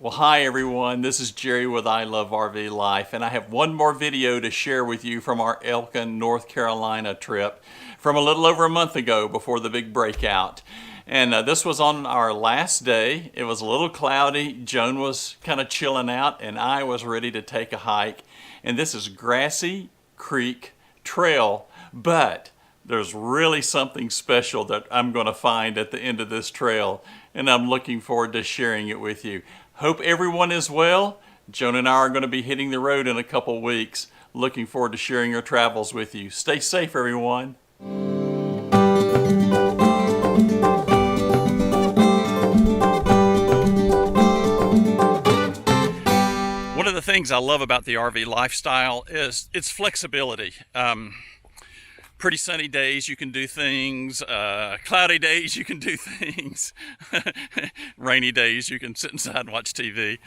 Well, hi everyone, this is Jerry with I Love RV Life, and I have one more video to share with you from our Elkin, North Carolina trip from a little over a month ago before the big breakout. And this was on our last day. It was a little cloudy. Joan was kind of chilling out, and I was ready to take a hike. And this is Grassy Creek Trail, but there's really something special that I'm going to find at the end of this trail, and I'm looking forward to sharing it with you. Hope everyone is well. Joan and I are going to be hitting the road in a couple weeks. Looking forward to sharing our travels with you. Stay safe, everyone. One of the things I love about the RV lifestyle is its flexibility. Pretty sunny days you can do things, cloudy days you can do things, rainy days you can sit inside and watch TV.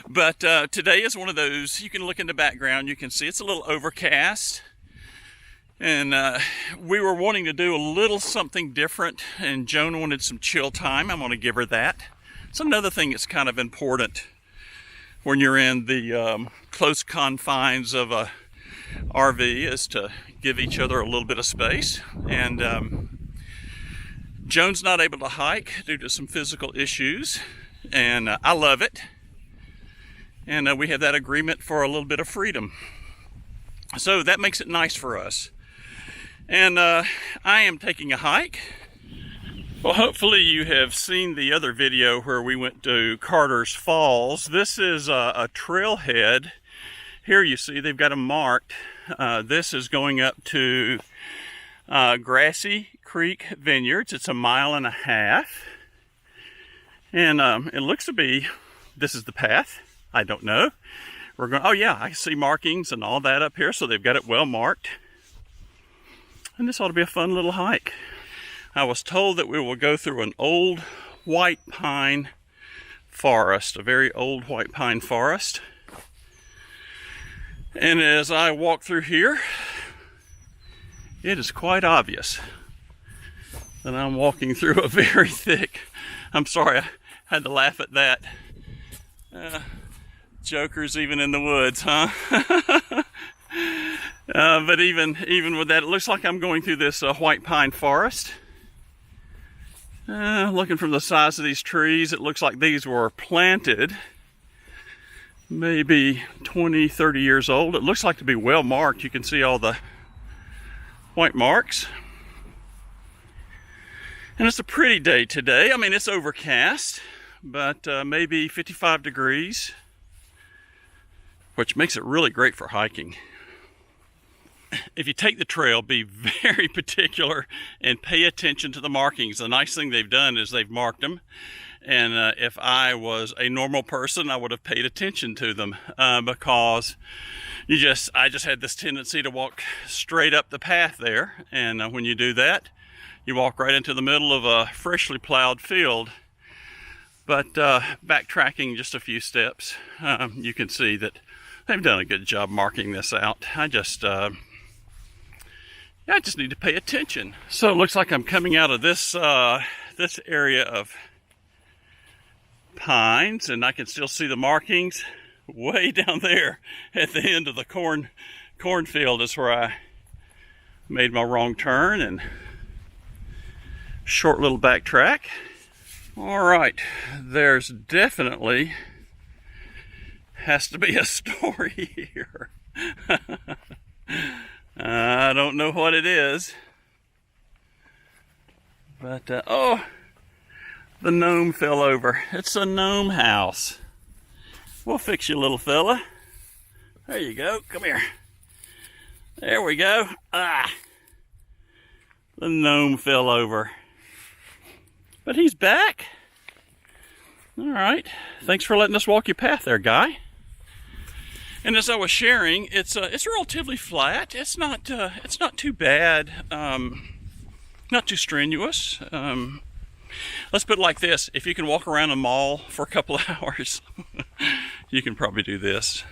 But today is one of those. You can look in the background, you can see it's a little overcast, and we were wanting to do a little something different, and Joan wanted some chill time. I'm going to give her that. It's another thing that's kind of important when you're in the close confines of a RV is to give each other a little bit of space. And Joan's not able to hike due to some physical issues, and I love it. And we have that agreement for a little bit of freedom. So that makes it nice for us. And I am taking a hike. Well, hopefully you have seen the other video where we went to Carter's Falls. This is a trailhead. Here you see they've got them marked. This is going up to Grassy Creek Vineyards. It's 1.5 miles. And it looks to be, this is the path. I don't know. We're going, oh yeah, I see markings and all that up here, so they've got it well marked. And this ought to be a fun little hike. I was told that we will go through an old white pine forest, a very old white pine forest. And as I walk through here, it is quite obvious that I'm walking through a very thick, I'm sorry, I had to laugh at that. Jokers even in the woods, huh? But even with that, it looks like I'm going through this white pine forest. Looking from the size of these trees, it looks like these were planted maybe 20, 30 years old. It looks like to be well marked. You can see all the white marks. And it's a pretty day today. I mean, it's overcast, but maybe 55 degrees, which makes it really great for hiking. If you take the trail, be very particular and pay attention to the markings. The nice thing they've done is they've marked them. And if I was a normal person, I would have paid attention to them because I just had this tendency to walk straight up the path there. And when you do that, you walk right into the middle of a freshly plowed field. But backtracking just a few steps, you can see that they've done a good job marking this out. I just need to pay attention. So it looks like I'm coming out of this area of pines, and I can still see the markings way down there at the end of the cornfield is where I made my wrong turn and short little backtrack. All right, there's definitely has to be a story here. I don't know what it is, but oh, the gnome fell over. It's a gnome house. We'll fix you, little fella. There you go. Come here. There we go. Ah, the gnome fell over, but he's back. All right. Thanks for letting us walk your path there, guy. And as I was sharing, it's relatively flat. It's not too bad. Not too strenuous. Let's put it like this. If you can walk around a mall for a couple of hours, you can probably do this.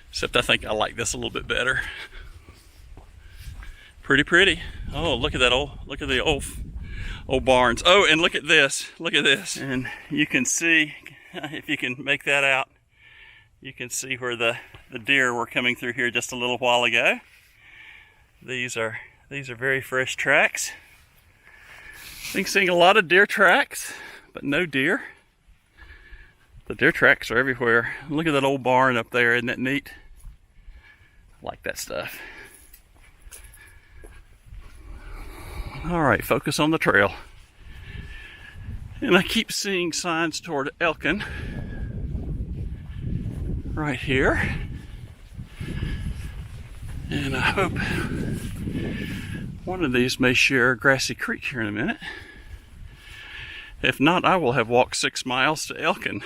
Except I think I like this a little bit better. Pretty pretty. Oh, look at that look at the old barns. Oh, and look at this. Look at this. And you can see if you can make that out, you can see where the deer were coming through here just a little while ago. These are very fresh tracks. I think seeing a lot of deer tracks, but no deer. The deer tracks are everywhere. Look at that old barn up there, isn't that neat? I like that stuff. All right, focus on the trail. And I keep seeing signs toward Elkin right here. And I hope one of these may share Grassy Creek here in a minute. If not, I will have walked 6 miles to Elkin.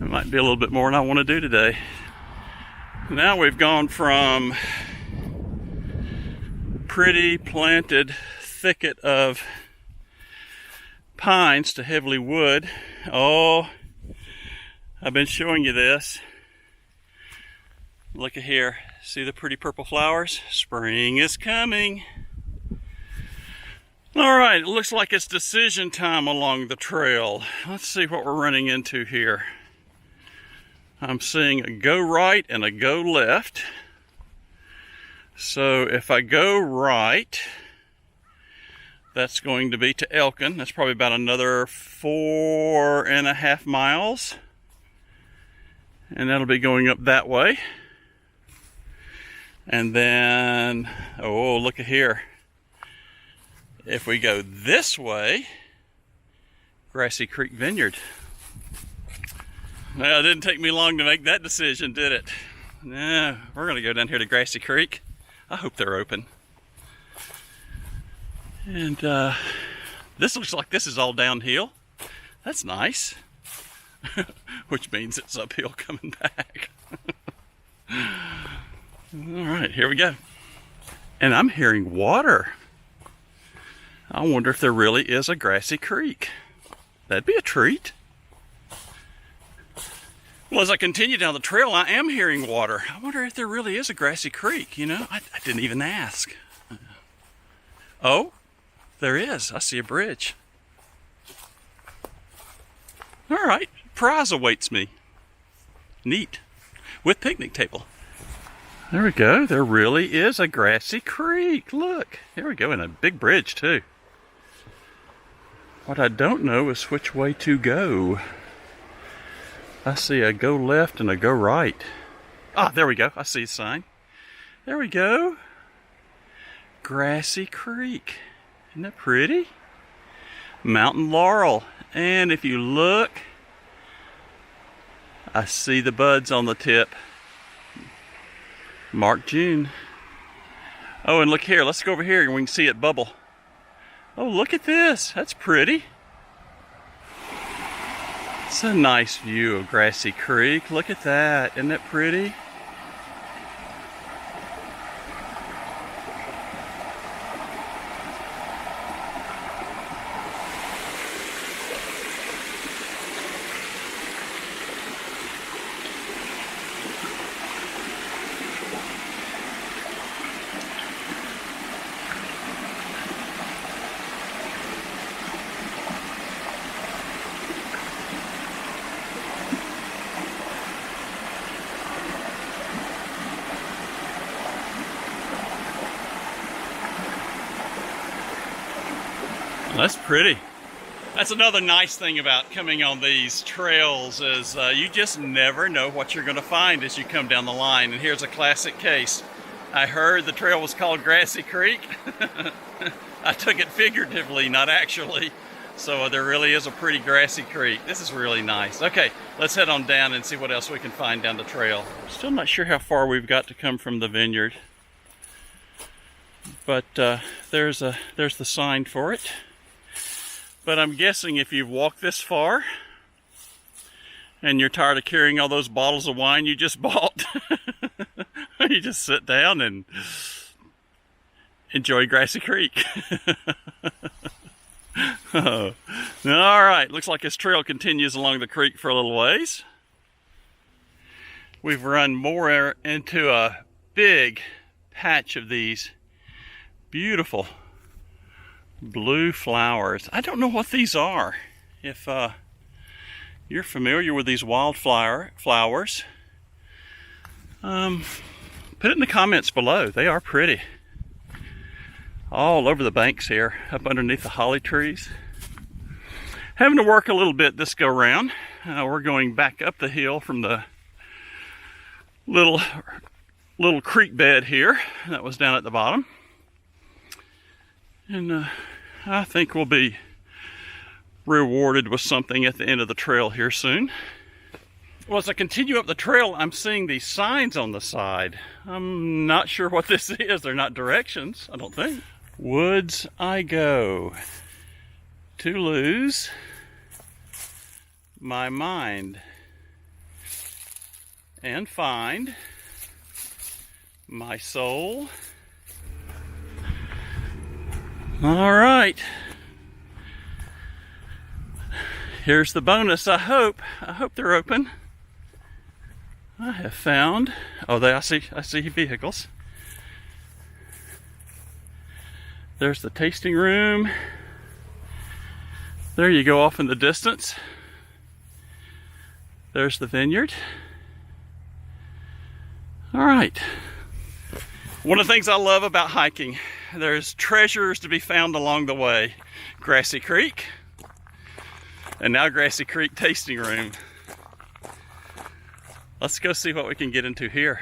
It might be a little bit more than I want to do today. Now we've gone from pretty planted thicket of pines to heavily wood. Oh, I've been showing you this. Look at here. See the pretty purple flowers? Spring is coming. All right, it looks like it's decision time along the trail. Let's see what we're running into here. I'm seeing a go right and a go left. So if I go right, that's going to be to Elkin. That's probably about another 4.5 miles. And that'll be going up that way. And then, oh, look at here. If we go this way, Grassy Creek Vineyard. Well, it didn't take me long to make that decision, did it? No, we're going to go down here to Grassy Creek. I hope they're open. And this looks like this is all downhill. That's nice. Which means it's uphill coming back. All right, here we go. And I'm hearing water. I wonder if there really is a Grassy Creek. That'd be a treat. Well, as I continue down the trail, I am hearing water. I wonder if there really is a Grassy Creek, you know? I didn't even ask. Oh, there is. I see a bridge. All right, prize awaits me. Neat. With picnic table. There we go. There really is a Grassy Creek. Look, here we go, and a big bridge too. What I don't know is which way to go. I see a go left and a go right. Ah, there we go. I see a sign. There we go. Grassy Creek. Isn't that pretty? Mountain laurel. And if you look, I see the buds on the tip. Mark June. Oh, and look here. Let's go over here and we can see it bubble. Oh, look at this. That's pretty. It's a nice view of Grassy Creek. Look at that. Isn't that pretty? That's pretty. That's another nice thing about coming on these trails is you just never know what you're going to find as you come down the line. And here's a classic case. I heard the trail was called Grassy Creek. I took it figuratively, not actually. So there really is a pretty grassy creek. This is really nice. Okay, let's head on down and see what else we can find down the trail. Still not sure how far we've got to come from the vineyard. But there's the sign for it. But I'm guessing if you've walked this far and you're tired of carrying all those bottles of wine you just bought, you just sit down and enjoy Grassy Creek. All right, looks like this trail continues along the creek for a little ways. We've run more into a big patch of these beautiful blue flowers. I don't know what these are. if you're familiar with these flowers, put it in the comments below. They are pretty. All over the banks here, up underneath the holly trees. Having to work a little bit this go round. We're going back up the hill from the little creek bed here that was down at the bottom. And I think we'll be rewarded with something at the end of the trail here soon. Well, as I continue up the trail, I'm seeing these signs on the side. I'm not sure what this is. They're not directions, I don't think. Woods I go to lose my mind and find my soul. All right. Here's the bonus. I hope they're open. I have found. Oh, I see vehicles. There's the tasting room. There you go off in the distance. There's the vineyard. All right. One of the things I love about hiking, there's treasures to be found along the way. Grassy Creek, and now Grassy Creek Tasting Room. Let's go see what we can get into here.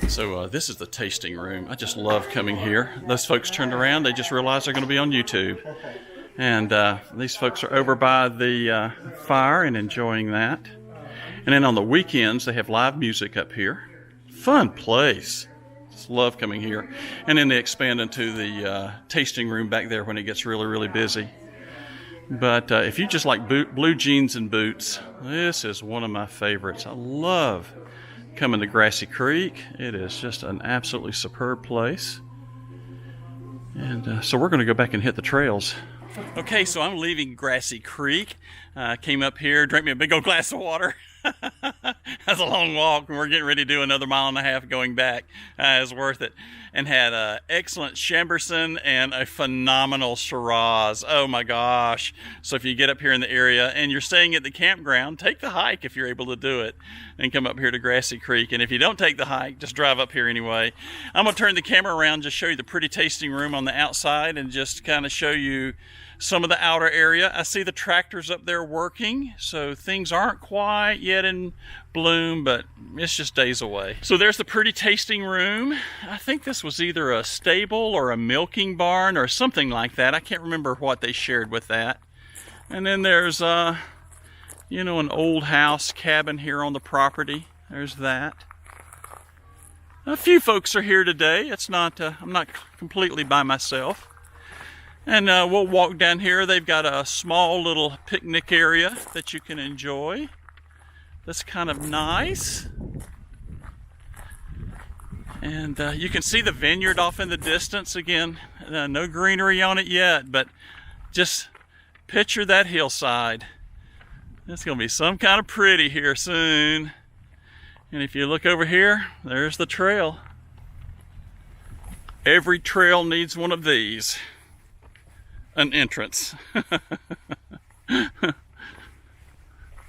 So this is the tasting room. I just love coming here. Those folks turned around, they just realized they're going to be on YouTube. And these folks are over by the fire and enjoying that. And then on the weekends, they have live music up here. Fun place. Just love coming here. And then they expand into the tasting room back there when it gets really, really busy. But if you just like blue jeans and boots, this is one of my favorites. I love coming to Grassy Creek. It is just an absolutely superb place. And so we're going to go back and hit the trails. Okay, so I'm leaving Grassy Creek. Came up here, drank me a big old glass of water. That's a long walk, and we're getting ready to do another 1.5 miles going back. It's worth it. And had an excellent Chamberson and a phenomenal Shiraz. Oh my gosh. So if you get up here in the area and you're staying at the campground, take the hike if you're able to do it and come up here to Grassy Creek. And if you don't take the hike, just drive up here anyway. I'm going to turn the camera around, just show you the pretty tasting room on the outside and just kind of show you some of the outer area. I see the tractors up there working, so things aren't quite yet in bloom, but it's just days away. So there's the pretty tasting room. I think this was either a stable or a milking barn or something like that. I can't remember what they shared with that. And then there's you know, an old house cabin here on the property. There's that. A few folks are here today. It's not I'm not completely by myself. And we'll walk down here. They've got a small little picnic area that you can enjoy. That's kind of nice. And you can see the vineyard off in the distance. Again, no greenery on it yet, but just picture that hillside. It's going to be some kind of pretty here soon. And if you look over here, there's the trail. Every trail needs one of these. An entrance.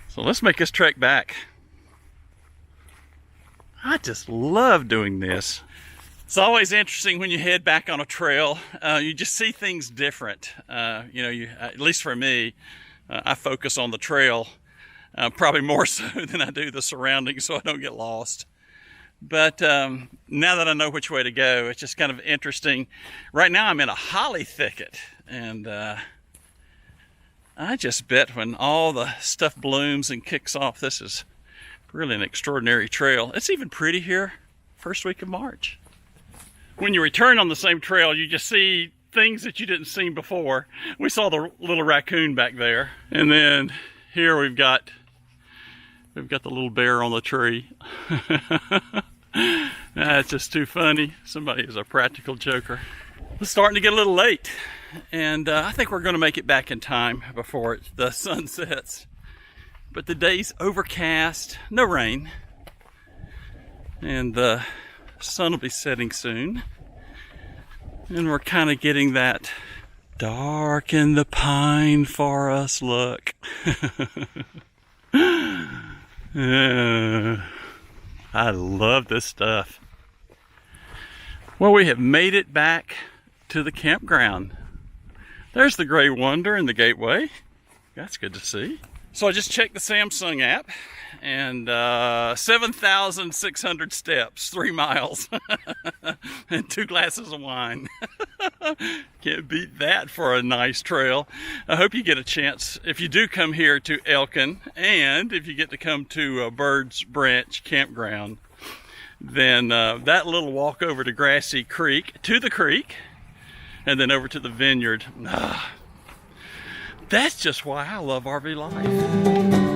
So let's make this trek back. I just love doing this. It's always interesting when you head back on a trail. You just see things different. You know, at least for me, I focus on the trail probably more so than I do the surroundings, so I don't get lost. But now that I know which way to go, it's just kind of interesting. Right now I'm in a holly thicket, and I just bet when all the stuff blooms and kicks off, this is really an extraordinary trail. It's even pretty here, first week of March. When you return on the same trail, you just see things that you didn't see before. We saw the little raccoon back there, and then here we've got the little bear on the tree. That's just too funny. Somebody is a practical joker. It's starting to get a little late. and I think we're going to make it back in time before the sun sets. But the day's overcast, no rain, and the sun will be setting soon. And we're kind of getting that dark in the pine forest look. I love this stuff. Well, we have made it back to the campground. There's the Grey Wonder and the gateway. That's good to see. So I just checked the Samsung app, and 7,600 steps, 3 miles, and 2 glasses of wine. Can't beat that for a nice trail. I hope you get a chance, if you do come here to Elkin, and if you get to come to Byrd's Branch Campground, then that little walk over to Grassy Creek, to the creek, and then over to the vineyard. That's just why I love RV life.